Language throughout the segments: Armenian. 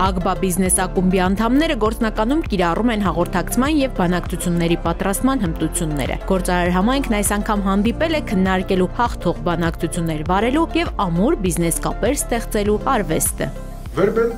Ագբա բիզնես ակումբի անդամները գործնականում կիրառում են հաղորդակցման եւ բանակցությունների պատրաստման հմտությունները։ Գործարար համայնքն այս անգամ հանդիպել է քննարկելու հաղթող բանակցություններ վարելու եւ ամուր բիզնես կապեր ստեղծելու արվեստը։ Վերբել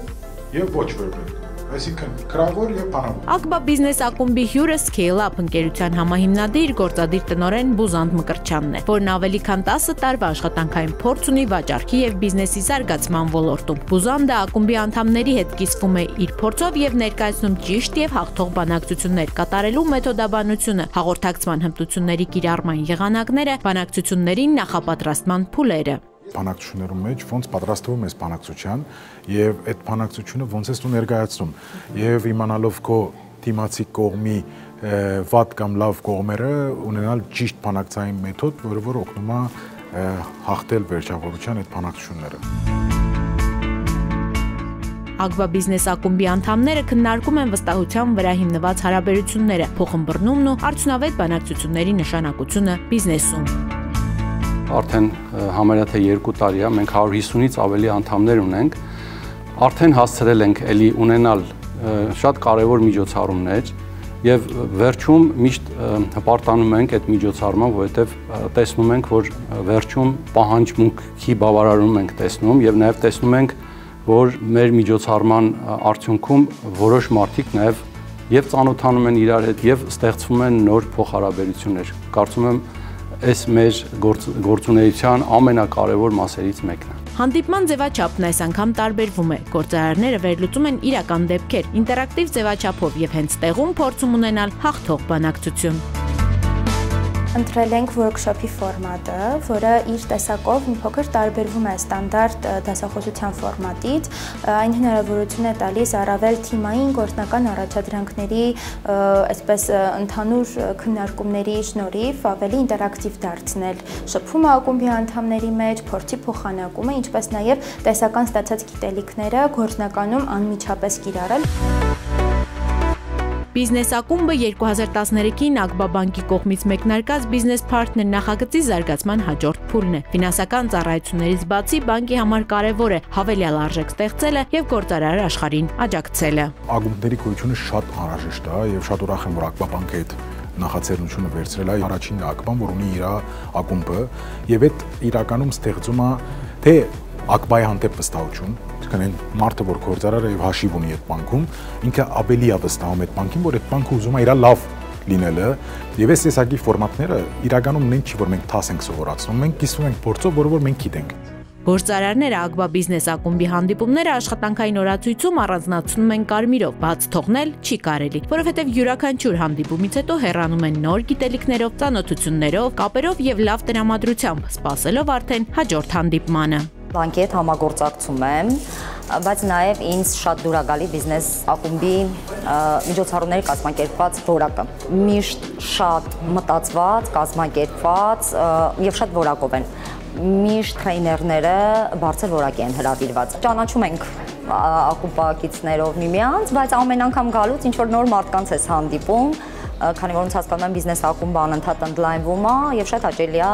եւ ոչ վերբել, այսինքն գրավոր եւ բանավոր։ Ագբա բիզնես ակումբի հյուրը Scale Up ընկերության համահիմնադիր գործադիր տնօրեն Բուզանդ Մկրտչյանն է, որն ավելի քան 10 տարվա աշխատանքային փորձ ունի վաճառքի եւ բիզնեսի զարգացման ոլորտում։ Բուզանդը ակումբի անդամների հետ կիսվում է իր փորձով եւ ներկայացնում ճիշտ եւ հաղթող բանակցություններ կատարելու մեթոդաբանությունը, հաղորդակցման հմտությունների կիրառման եղանակները, բանակցություններին նախապատրաստման փուլերը։ Բանակցություններում մեջ ոնց պատրաստվում ես բանակցության եւ այդ բանակցությունը ոնց ես դու ներկայացնում եւ իմանալով քո դիմացի կողմի վատ կամ լավ կողմերը ունենալ ճիշտ բանակցային մեթոդ, որը օգնում է հաղթել վերջավորության այդ բանակցությունները։ Ագբա բիզնես ակումբի անդամները քննարկում են վստահության վրա հիմնված հարաբերությունները, փոխըմբռնումն ու արդյունավետ բանակցությունների նշանակությունը բիզնեսում։ Արդեն համարյա թե 2 տարի է, մենք 150-ից ավելի անդամներ ունենք, արդեն հասցրել ենք էլի ունենալ շատ կարևոր միջոցառումներ եւ վերջում միշտ հպարտանում ենք այդ միջոցառման, որովհետեւ տեսնում ենք, որ վերջում պահանջմունքի բավարարում ենք տեսնում եւ նաեւ տեսնում ենք, որ մեր միջոցառման արդյունքում որոշ մարդիկ նաեւ եւ ծանոթանում են իրար հետ եւ ստեղծվում են նոր փոխհարաբերություններ։ Կարծում եմ այս մեր գործունեության ամենակարևոր մասերից մեկն է։ Հանդիպման ձևաչափն այս անգամ տարբերվում է։ Գործարարները վերլուծում են իրական դեպքեր, ինտերակտիվ ձևաչափով եւ հենց տեղում փորձում ունենալ հաղթող բանակցություն։ Ընտրել ենք workshop-ի ֆորմատը, որը իր տեսակով մի փոքր տարբերվում է ստանդարտ դասախոսության ֆորմատից, այն հնարավորություն է տալիս առավել թիմային գործնական առաջադրանքների, այսպես ընդհանուր քննարկումների շնորհիվ ավելի ինտերակտիվ դարձնել շփումը ակումբի անդամների մեջ, փորձի փոխանակումը, ինչպես նաև տեսական ստացած գիտելիքները գործնականում անմիջապես կիրառել։ Բիզնես ակումբը 2013-ին Ագբա բանկի կողմից մեկնարկած բիզնես փարթներ նախագծի զարգացման հաջորդ փուլն է։ Ֆինանսական ծառայություններից բացի բանկի համար կարևոր է հավելյալ արժեք ստեղծելը եւ գործարար աշխարհին աջակցելը։ Ակումբների գոյությունը շատ անհրաժեշտ է եւ շատ ուրախ եմ, որ Ագբա բանկը այդ նախաձեռնությունը վերցրել է առաջին ակբան, որ ունի իր ակումբը եւ այդ իրականում ստեղծում է թե Ագբայի հանդեպ վստահություն, այսինքն այն մարդը, որ գործարարը եւ հաշիվ ունի այդ բանկում, ինքը ավելի է վստահում այդ բանկին, որ այդ բանկը ուզում է իր լավ լինելը, եւ այս տեսակի ֆորմատները իրականում նույն չի, որ մենք դաս ենք սովորացնում, մենք կիսվում ենք փորձով, որ մենք գիտենք։ Գործարարները Ագբա բիզնես ակումբի հանդիպումները աշխատանքային օրացույցում առանձնացնում են կարմիրով, բաց թողնել չի կարելի, որովհետև յուրաքանչյուր հանդիպումից հետո հեռանում են նոր գիտելիքներով, ծանոթություններով, կապերով եւ լավ տրամադրությամբ, սպասելով արդեն հաջորդ հանդիպմանը։ Բանկի հետ համագործակցում եմ, բայց նաև ինձ շատ դուր է գալի բիզնես ակումբի միջոցառումների կազմակերպված որակը։ Միշտ շատ մտածված, կազմակերպված եւ շատ որակով են։ Միշտ տրեյներները բարձր որակի են հրավիրված։ Ճանաչում ենք ակումբակիցներով միմյանց, բայց ամեն անգամ գալուց ինչ որ նոր մարդկանց ես հանդիպում, քանի որ ոնց հասկանում եմ բիզնես ակումբը անընդհատ ընդլայնվում է եւ շատ հաճելի է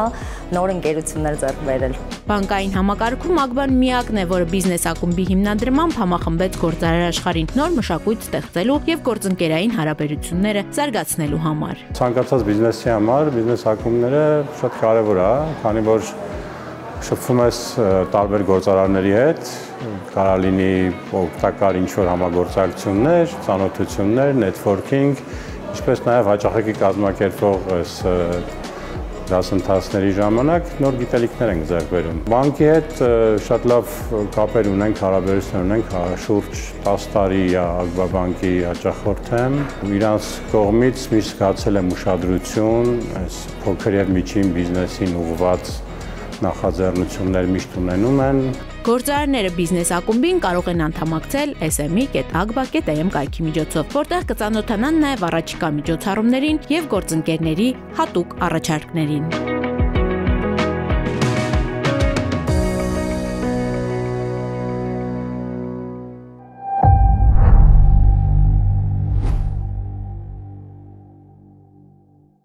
նոր ընկերություններ ձեռք բերել։ Բանկային համակարգում Ագբան միակն է, որը բիզնես ակումբի հիմնադրմամբ համախմբեց գործարար աշխարհին նոր մշակույթ ստեղծելու եւ գործընկերային հարաբերությունները զարգացնելու համար։ Ցանկացած բիզնեսի համար բիզնես ակումբները շատ կարեւոր է, քանի որ շփվում ես տարբեր գործարարների հետ, կարա լինի օգտակար ինչ-որ համագործակցություններ, ծանոթություններ, նեթվորքինգ, ինչպես նաև հաճախակի կազմակերպող դասընթացների ժամանակ նոր գիտելիքներ ենք ձեռք բերում։ Բանկի հետ շատ լավ կապեր ունենք, հարաբերություններ ունենք, շուրջ 10 տարի Ագբա բանկի հաճախորդ եմ։ Իրանց կողմից միշտ զգացել եմ ուշադրություն, այս փոքր եւ միջին բիզնեսին ուղղված նախաձեռնություններ միշտ ունենում են։ Գործարարները բիզնես ակումբին կարող են անդամակցել sme.agba.am կայքի միջոցով, որտեղ կծանոթանան նաև առաջիկա միջոցառումներին եւ գործընկերների հատուկ առաջարկներին։